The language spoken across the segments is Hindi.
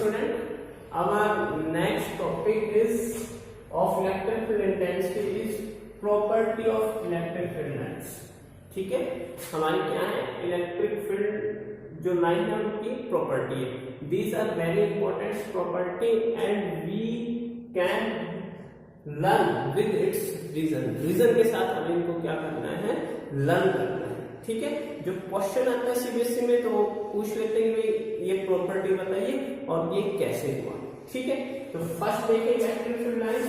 student, our next topic is of electric field intensity is property of electric field lines. ठीक है, हमारी क्या है, इलेक्ट्रिक फील्ड जो लाइन है उनकी प्रॉपर्टी है. These are very important property and we can learn with its reason. Reason के साथ हमें इनको क्या करना है, लर्न करना है. ठीक है, जो क्वेश्चन आता है सीबीएसई में तो वो पूछ लेते हैं कि ये प्रॉपर्टी बताइए और ये कैसे हुआ. ठीक है, तो फर्स्ट देखिए इलेक्ट्रिक फील्ड लाइंस.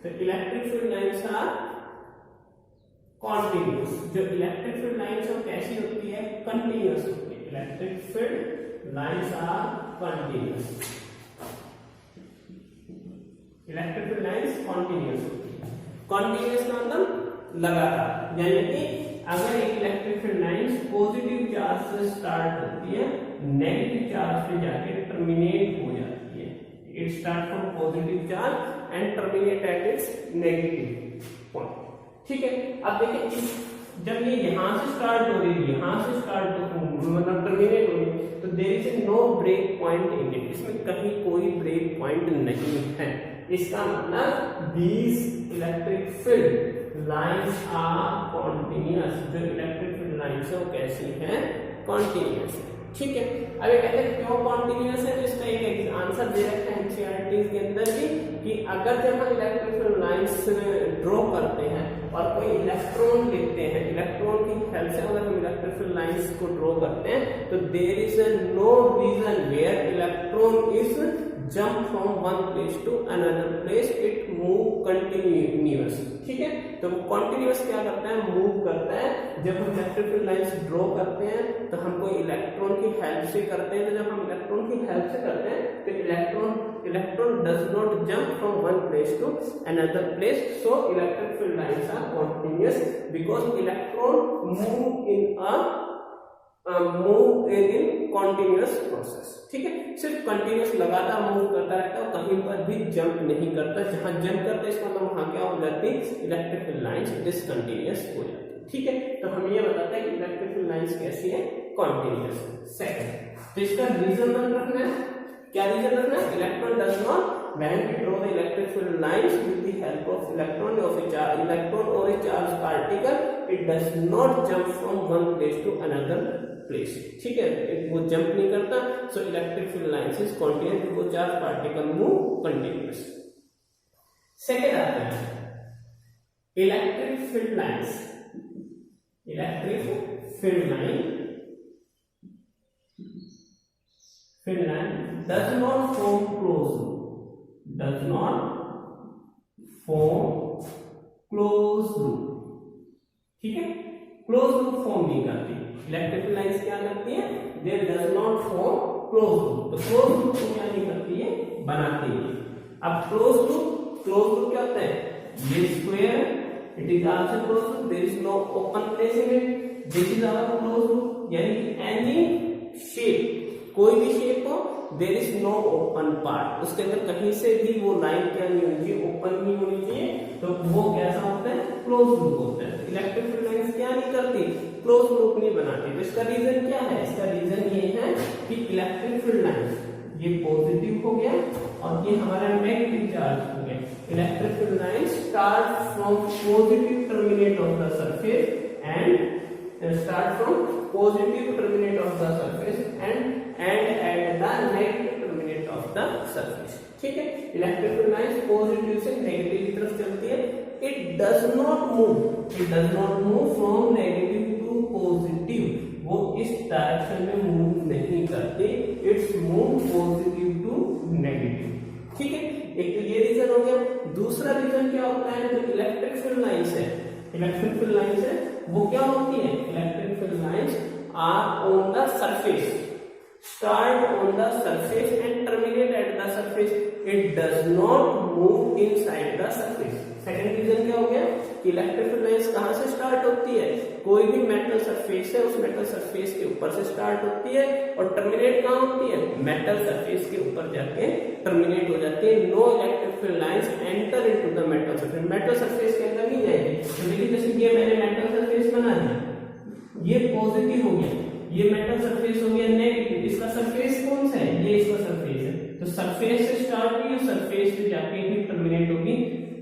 तो electric field lines are continuous. जो इलेक्ट्रिक फील्ड लाइंस है कैसी होती है, कंटिन्यूस होती है. Electric field lines are continuous. Electric field lines continuous होती है. कॉन्टिन्यूस का मतलब लगातार, यानी कि अगर एक electric field line positive charge से स्टार्ट होती है, नेगेटिव चार्ज पे जाके टर्मिनेट हो जाती है. It start from positive charge and terminate at its negative point. ठीक है, अब देखिए जब ये यहां से स्टार्ट हो रही है, यहां से स्टार्ट मतलब टर्मिनेट हो रही है, तो there is no break point in it. इसमें कहीं कोई ब्रेक पॉइंट नहीं है. इसका मतलब these electric field lines are continuous. जो इलेक्ट्रिक फील्ड लाइंस है वो कैसी है, कॉन्टिन्यूअस है. ठीक है, अब ये कहते हैं क्यों कॉन्टिन्यूअस है, तो इसका एक आंसर दे रखा है एनसीईआरटी के अंदर भी कि अगर जब हम इलेक्ट्रिक फील्ड लाइंस ड्रॉ करते हैं और कोई इलेक्ट्रॉन लेते हैं, इलेक्ट्रॉन की हेल्प से अगर हम इलेक्ट्रिक फील्ड लाइंस को ड्रॉ करते हैं, तो there is no region where electron is jump from one place to another place, it move continuous. ठीक है, तो continuous क्या करता है, मूव करता है. जब हम इलेक्ट्रिक फील्ड लाइंस ड्रॉ करते हैं तो हम कोई इलेक्ट्रॉन की हेल्प से करते हैं. तो जब हम इलेक्ट्रॉन की हेल्प से करते हैं तो electron does not jump from one place to another place. So electric field lines are continuous because electron move in continuous process. ठीक है, सिर्फ कंटिन्यूअस लगातार मूव करता रहता है, कहीं पर भी जंप नहीं करता. जहां जंप करता है इसका मतलब वहां क्या हो जाती है, इलेक्ट्रिक फील्ड लाइंस डिसकंटिन्यूअस हो जाती है. ठीक है, तो हम ये बताते हैं कि इलेक्ट्रिक फील्ड लाइंस कैसी है, कॉन्टिन्यूअस. सेकंड, तो इसका रीजन रखना है. क्या रीजन रखना है, electron does not when we draw the electric field lines with the help of electron or a charged particle, it does not jump from one place to another place. ठीक है, वो जंप नहीं करता. so electric field lines is continuous because charged particle move continuous. Second आता है electric field lines. Electric field line does not form closed loop. Does not form closed loop. ठीक है, क्लोज लूप फॉर्म नहीं करती. इलेक्ट्रिक लाइंस क्या करती है, दे does not form close loop. तो क्लोज लूप क्या नहीं करती है, बनाती है. अब क्लोज लूप क्या होता है, ये square it is also close loop. There is no open place in it. This is our close loop. यानी एनी शेप, कोई भी शेप हो, there is no open part. उसके अंदर कहीं से भी वो लाइन क्या नहीं होनी चाहिए, ओपन नहीं होनी चाहिए. तो वो कैसा होता है, क्लोज लूप होता है. इलेक्ट्रिक फील्ड लाइंस क्या नहीं करती, क्लोज लूप नहीं बनाती. तो इसका रीजन क्या है, इसका रीजन ये है कि इलेक्ट्रिक फील्ड लाइंस ये पॉजिटिव हो गया और ये हमारा नेगेटिव चार्ज हो गया. Electric field lines start from positive terminate of the surface and start from positive terminate of the surface and at the negative terminate of the surface. ठीक है, इलेक्ट्रिक फील्ड लाइंस पॉजिटिव से नेगेटिव की तरफ चलती है. It does not move from negative to positive. वो इस डायरेक्शन में मूव नहीं करती. It's move positive to negative. ठीक है, एक तो ये रीजन हो गया. दूसरा रीजन क्या होता है, जो इलेक्ट्रिक फील्ड लाइंस है, इलेक्ट्रिक फील्ड लाइंस है वो क्या होती है, electric field lines are on the surface, start on the surface and terminate at the surface. It does not move inside the surface. Second reason क्या हो गया कि इलेक्ट्रिक फील्ड लाइंस कहां से स्टार्ट होती है, कोई भी मेटल सरफेस है उस मेटल सरफेस के ऊपर से स्टार्ट होती है और टर्मिनेट कहां होती है, मेटल सरफेस के ऊपर जाके टर्मिनेट हो जाती है. No electric field lines enter into the metal surface. Metal surface के अंदर नहीं जाएगी. तो देखिए जैसे ये मैंने मेटल सरफेस बना दिया, ये पॉजिटिव हो गया, ये मेटल सरफेस हो गया नेगेटिव. इसका सरफेस कौन सा है, ये इसका सरफेस है. तो सरफेस से स्टार्ट हुई और सरफेस से जाके ही टर्मिनेट होगी।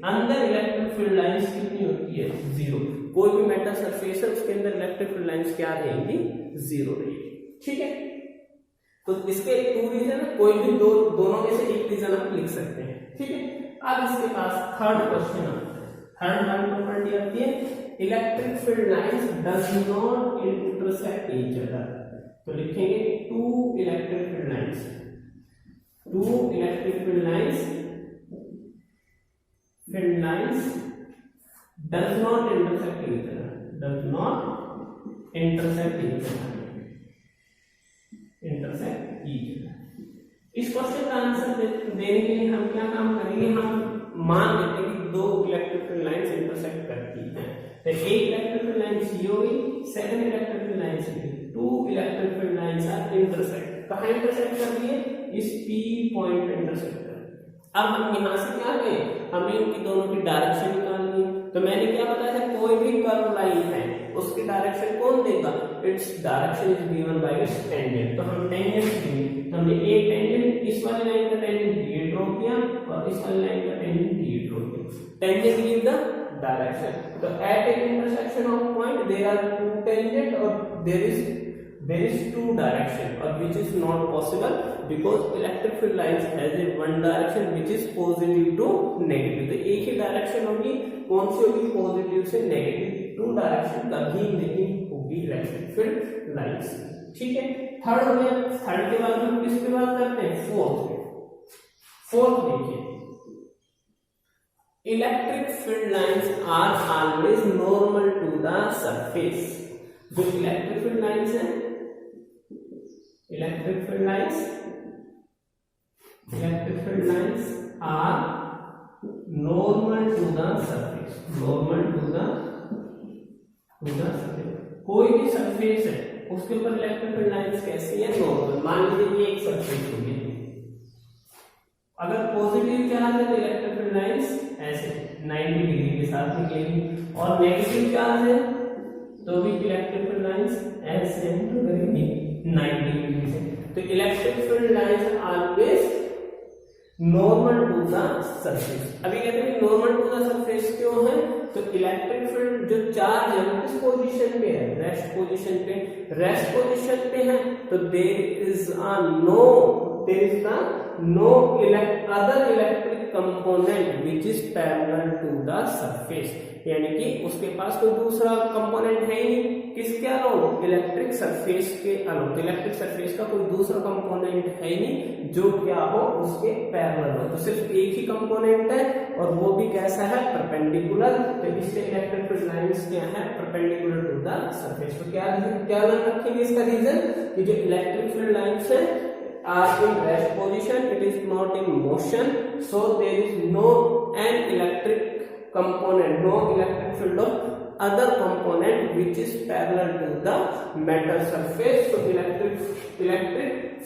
अंदर इलेक्ट्रिक फील्ड लाइंस कितनी होती है? 0। कोई भी मेटल सरफेस है उसके अंदर इलेक्ट्रिक फील्ड लाइंस क्या रहेंगी? 0 रहेगी। ठीक है, तो इसके 2 रीजन है, कोई भी दोनों में से एक रीजन आप लिख सकते हैं। ठीक है, अब इसके पास थर्ड क्वेश्चन आता है। थर्ड प्रॉपर्टी आती है electric field lines does not intersect each other. तो लिखेंगे 2 electric field lines, 2 electric field lines does not intersect each other, does not intersect each other, intersect each other। इस क्वेश्चन का आंसर देने के लिए हम क्या काम करेंगे? हम मान लेते हैं कि 2 इलेक्ट्रिक फील्ड लाइंस इंटरसेक्ट करती हैं। तो एक इलेक्ट्रिक फील्ड लाइन सी होगी, सेकंड इलेक्ट्रिक फील्ड लाइन सी होगी। 2 electric field lines are intersect. कहां इंटरसेक्ट कर रही है? इस P पॉइंट पे इंटरसेक्ट कर। अब हम यहां से क्या करें? हमें इनकी दोनों की डायरेक्शन निकालनी है। तो मैंने क्या बताया था, कोई भी कर्व लाइन है उसकी डायरेक्शन कौन देगा? Its direction is given by it's tangent. तो हम टेंजेंट देंगे, हमने एक टेंजेंट इस वाले लाइन का टेंजेंट ये ड्रॉ किया और इस वाले लाइन का टेंजेंट ये ड्रॉ किया। Tangent give the direction. तो at an intersection of point there are 2 tangent और देयर इज 2 डायरेक्शन, और which is not possible because electric field lines has a one direction which is positive to negative। तो एक ही डायरेक्शन होगी, कौन सी होगी? पॉजिटिव से नेगेटिव। 2 डायरेक्शन कभी नहीं होगी इलेक्ट्रिक फील्ड लाइंस। ठीक है, थर्ड हो गया। थर्ड के बाद हम किसकी बात करते हैं? फोर्थ देखिए, electric field lines are always normal to the surface. जो इलेक्ट्रिक फील्ड लाइंस है, electric field lines are normal to the surface, normal to the surface. कोई भी सरफेस है उसके ऊपर इलेक्ट्रिक फील्ड लाइंस कैसी है? नॉर्मल। मान लीजिए ये एक सरफेस होगी, अगर पॉजिटिव चार्ज है तो इलेक्ट्रिक फील्ड लाइंस ऐसे 90 डिग्री के साथ निकलेगी, और नेगेटिव चार्ज है तो भी इलेक्ट्रिक फील्ड लाइंस ऐसे करेंगी 90 डिग्री से। तो electric field lines always normal to the surface. अभी कहते हैं नॉर्मल टू द सरफेस क्यों है? तो इलेक्ट्रिक फील्ड जो चार्ज है वो किस पोजीशन पे है? रेस्ट पोजीशन पे। रेस्ट पोजीशन पे है तो there is no other electric component which is parallel to the surface। यानी कि उसके पास कोई दूसरा कंपोनेंट है ही नहीं। किसके अलावा? इलेक्ट्रिक सरफेस के अलावा। तो इलेक्ट्रिक सरफेस का कोई दूसरा कंपोनेंट है ही नहीं जो क्या हो? उसके पैरेलल हो। तो सिर्फ एक ही कंपोनेंट है और वो भी कैसा है? परपेंडिकुलर। तो इससे इलेक्ट्रिक फील्ड लाइंस क्या है? Perpendicular to the surface. तो क्या ध्यान रखेंगे इसका रीजन कि जो इलेक्ट्रिक फील्ड लाइंस है are in rest position, it is not in motion, so there is no an electric component, no electric field of other component which is parallel to the metal surface, so electric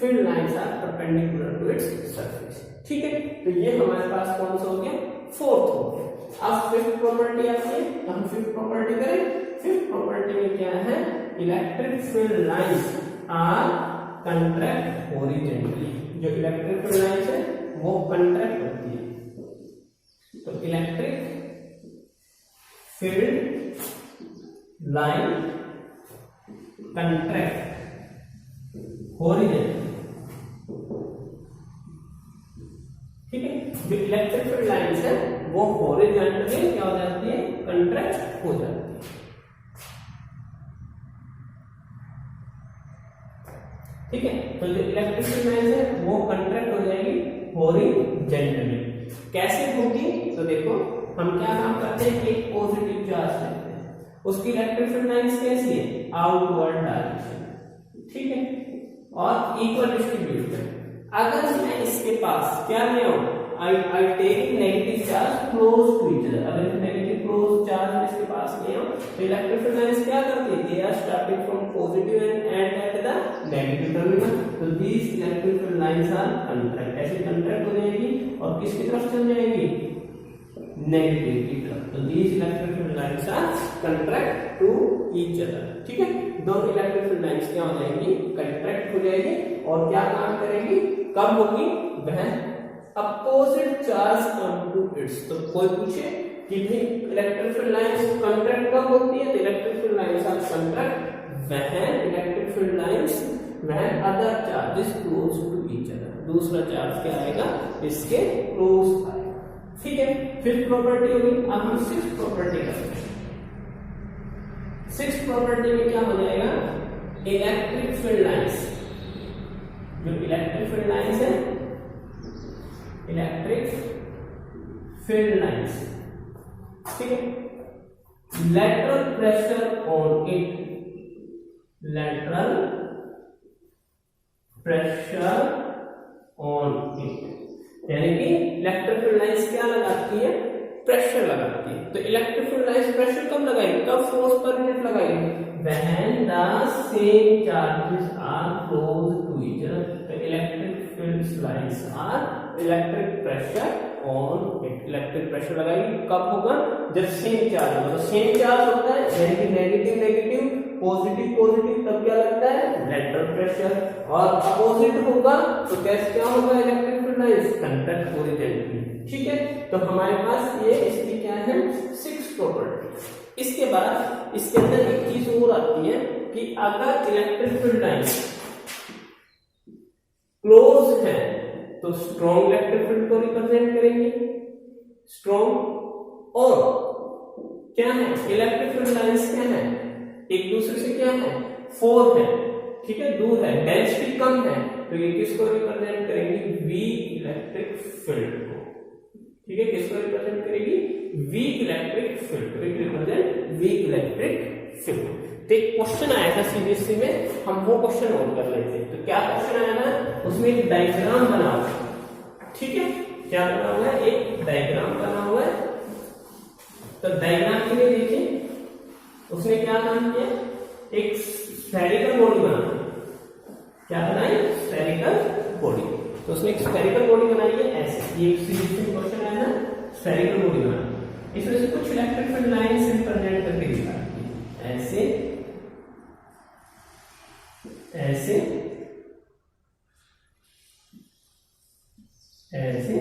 field lines are perpendicular to its surface। ठीक है, तो ये हमारे पास कौन सा हो गया? फोर्थ हो गया। अब फिफ्थ प्रॉपर्टी आती है, हम फिफ्थ प्रॉपर्टी करें। फिफ्थ प्रॉपर्टी में क्या है? Electric field lines are contract horizontally. जो इलेक्ट्रिक फील्ड लाइंस है वो कंट्रैक्ट होती है। तो electric field line contract horizontally. ठीक है, जो इलेक्ट्रिक फील्ड लाइंस है वो हॉरिजॉन्टली क्या हो जाती है? कंट्रैक्ट हो जाती है। ठीक है, तो जो इलेक्ट्रिक फील्ड लाइंस है वो कंट्रैक्ट हो जाएगी हॉरिजॉन्टली। कैसे होगी? तो देखो हम क्या काम करते हैं, एक पॉजिटिव चार्ज लेते हैं, उसकी इलेक्ट्रिक फील्ड लाइंस कैसी है? Outward direction. ठीक है, और इक्वल डिस्ट्रीब्यूट है। अगर मैं इसके पास क्या ले आऊं? I take negative charge close to each other। अगर नेगेटिव क्लोज चार्ज में इसके पास ले आऊं तो इलेक्ट्रिक फील्ड लाइंस क्या करती है? They are starting from positive and end at the negative terminal। तो these electric field lines are contract, ऐसे contract हो जाएगी और किसकी तरफ चल जाएगी? नेगेटिव की तरफ। तो these electric field lines are contract to each other। ठीक है, दोनों इलेक्ट्रिक फील्ड लाइंस क्या हो जाएंगी? कंट्रैक्ट हो जाएगी और क्या काम करेंगी? कब होगी, वह opposite charge come to its. तो कोई पूछे कि भाई इलेक्ट्रिक फील्ड लाइंस कंट्रैक्ट कब होती है, तो electric field lines are contract when electric field lines when other charges close to each other। दूसरा चार्ज क्या आएगा, इसके क्लोज आएगा। ठीक है, फिफ्थ प्रॉपर्टी होगी। अब हम सिक्स्थ प्रॉपर्टी करते हैं। सिक्स्थ प्रॉपर्टी में क्या हो जाएगा, इलेक्ट्रिक फील्ड लाइंस, जो इलेक्ट्रिक फील्ड लाइंस है, इलेक्ट्रिक फील्ड लाइंस, ठीक है, lateral pressure on it, lateral pressure on it, यानी कि इलेक्ट्रिक फील्ड लाइंस क्या लगाती है, प्रेशर लगाती है। तो इलेक्ट्रिक फील्ड लाइंस प्रेशर कब लगाएगी, कब फोर्स पर यूनिट लगाएगी, when the same charges are close to each other। तो electric field lines are electric pressure on it, electric pressure लगाएगी कब होगा, जब सेम चार्ज होगा। तो सेम चार्ज होता है यानी कि नेगेटिव नेगेटिव पॉजिटिव पॉजिटिव, तब क्या लगता है, लेटरल प्रेशर। और अपोजिट होगा तो कैसे क्या होगा, electric field lines conduct horizontally. ठीक है, तो हमारे पास ये इसकी क्या है, सिक्स प्रॉपर्टी। इसके बाद इसके अंदर एक चीज और आती है कि अगर इलेक्ट्रिक फील्ड लाइंस क्लोज है तो स्ट्रॉन्ग इलेक्ट्रिक फील्ड को रिप्रेजेंट करेंगे, स्ट्रॉन्ग। और क्या है, इलेक्ट्रिक फील्ड लाइंस क्या है, एक दूसरे से क्या है, फोर है, ठीक है, दूर है, डेंसिटी कम है, तो ये किसको रिप्रेजेंट करेंगे, वीक इलेक्ट्रिक फील्ड को। ठीक है, किसको रिप्रेजेंट करेगी, weak electric field, represent weak electric field. तो एक क्वेश्चन आया था सीबीएसई में, हम वो क्वेश्चन नोट कर लेते हैं। तो क्या क्वेश्चन आया ना, उसमें एक डायग्राम बना हुआ है। ठीक है, क्या बना हुआ है, एक डायग्राम बना हुआ है। तो डायग्राम के लिए देखिए उसने क्या काम किया, एक स्फेरिकल बॉडी बनाई। क्या बनाई, स्फेरिकल बॉडी। तो उसने एक स्फेरिकल बॉडी बनाई है ऐसे, ये सीबीएसई क्वेश्चन आया ना, स्फेरिकल बॉडी बनाई, इसमें से कुछ इलेक्ट्रिक फील्ड लाइंस रिप्रेजेंट करके दिखा ऐसे ऐसे ऐसे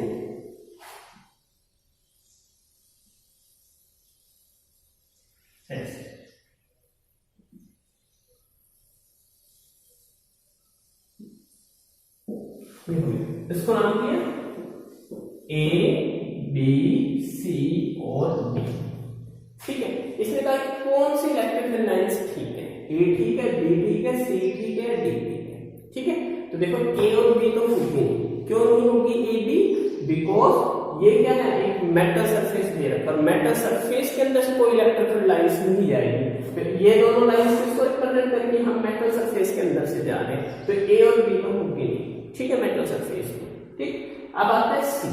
ऐसे। इसको नाम दिया ए बी सी और डी। ठीक है, इसने कहा कौन सी इलेक्ट्रिक फील्ड लाइंस ठीक है, ए ठीक है, बी ठीक है, सी ठीक है, डी ठीक है। ठीक है, तो देखो ए और बी तो होगी, क्यों नहीं होगी ए बी, बिकॉज ये क्या है, एक मेटल सरफेस दे रखा, और मेटल सरफेस के अंदर से कोई इलेक्ट्रिक फील्ड लाइंस नहीं जाएगी। तो ये दोनों लाइंस किसको रिप्रेजेंट करके, हम मेटल सरफेस के अंदर से जा रहे हैं, तो ए और बी तो होगी नहीं। ठीक है, मेटल सरफेस में। ठीक, अब आता है सी।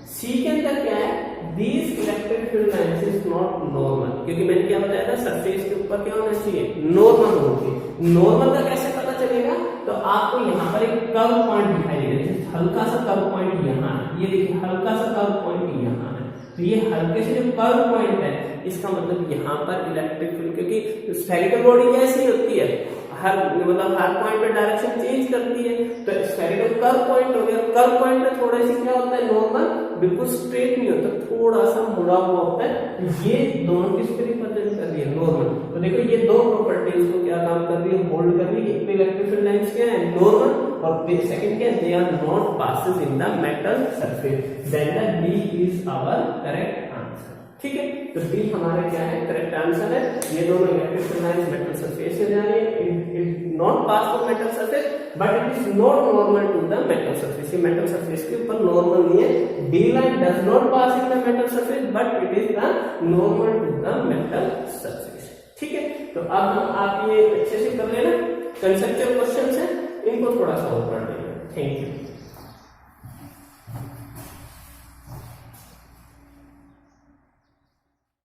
सी के अंदर क्या है, These electric field lines is not normal, क्योंकि मैंने क्या बताया था, सरफेस के ऊपर क्या होना चाहिए, नॉर्मल होना चाहिए। नॉर्मल का कैसे पता चलेगा, तो आपको यहाँ पर एक कर्व पॉइंट दिखाई दे रहा है, हल्का सा कर्व पॉइंट यहाँ है, ये देखिए हल्का सा कर्व पॉइंट यहाँ है। तो ये हल्के से जो कर्व पॉइंट है, इसका मतलब यहाँ पर इलेक्ट्रिक फील्ड, क्योंकि स्फेरिकल बॉडी कैसी होती है, हर मतलब हर पॉइंट पे डायरेक्शन चेंज करती है। तो स्फेरिकल कर्व पॉइंट हो गया, कर्व पॉइंट में थोड़ा सा क्या होता है, नॉर्मल बिल्कुल स्ट्रेट नहीं होता, थोड़ा सा मुड़ा हुआ होता है। ये दोनों किसको रिप्रेजेंट कर रही है, नॉर्मल। तो देखो ये दो प्रॉपर्टीज को क्या काम कर रही है, होल्ड कर रही है। एक इलेक्ट्रिक फील्ड लाइंस क्या है, नॉर्मल, और सेकंड क्या है, they are not passes in the metal surface. Then the D is our correct answer. ठीक है, तो डी हमारे क्या है, करेक्ट आंसर है। ये दोनों electric field lines metal surface से जा रही है, it not pass through metal surface, but it is not normal to the metal surface. ये मेटल सरफेस के ऊपर नॉर्मल नहीं है। D line does not pass in the metal surface, but it is the normal to the metal surface. ठीक है, तो अब हम आप ये अच्छे से कर लेना, कंसेप्चुअल क्वेश्चंस हैं, इनको थोड़ा सा और पढ़ लेना। Thank you.